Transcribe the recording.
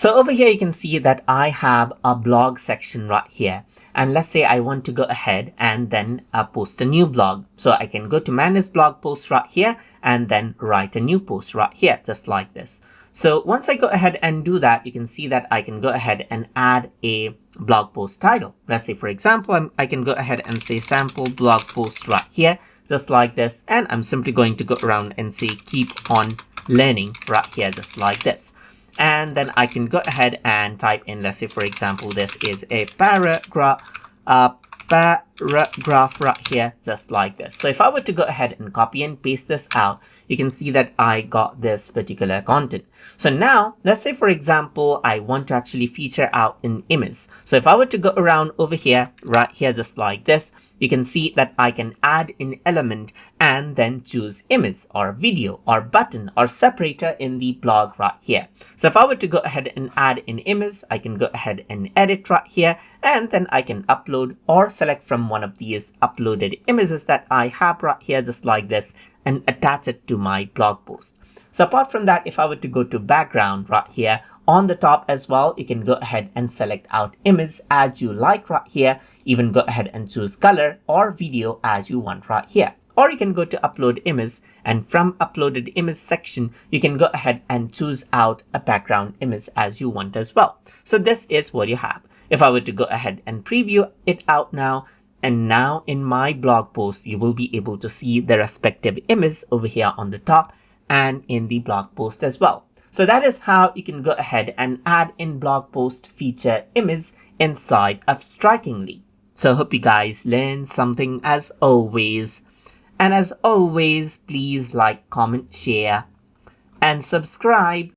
So over here, you can see that I have a blog section right here. And let's say I want to go ahead and then post a new blog. So I can go to manage blog post right here and then write a new post right here, just like this. So once I go ahead and do that, you can see that I can go ahead and add a blog post title. Let's say, for example, I can go ahead and say sample blog post right here, just like this. And I'm simply going to go around and say keep on learning right here, just like this. And then I can go ahead and type in, let's say, for example, this is a paragraph right here, just like this. So if I were to go ahead and copy and paste this out, you can see that I got this particular content. So now, let's say, for example, I want to actually feature out an image. So if I were to go around over here, right here, just like this, you can see that I can add an element and then choose image or video or button or separator in the blog right here. So if I were to go ahead and add an image, I can go ahead and edit right here, and then I can upload or select from one of these uploaded images that I have right here, just like this, and attach it to my blog post. So apart from that, if I were to go to background right here, on the top as well, you can go ahead and select out image as you like right here. Even go ahead and choose color or video as you want right here. Or you can go to upload image, and from uploaded image section, you can go ahead and choose out a background image as you want as well. So this is what you have. If I were to go ahead and preview it out now, and now in my blog post, you will be able to see the respective image over here on the top and in the blog post as well. So that is how you can go ahead and add in blog post feature image inside of Strikingly. So hope you guys learned something as always. And as always, please like, comment, share, and subscribe.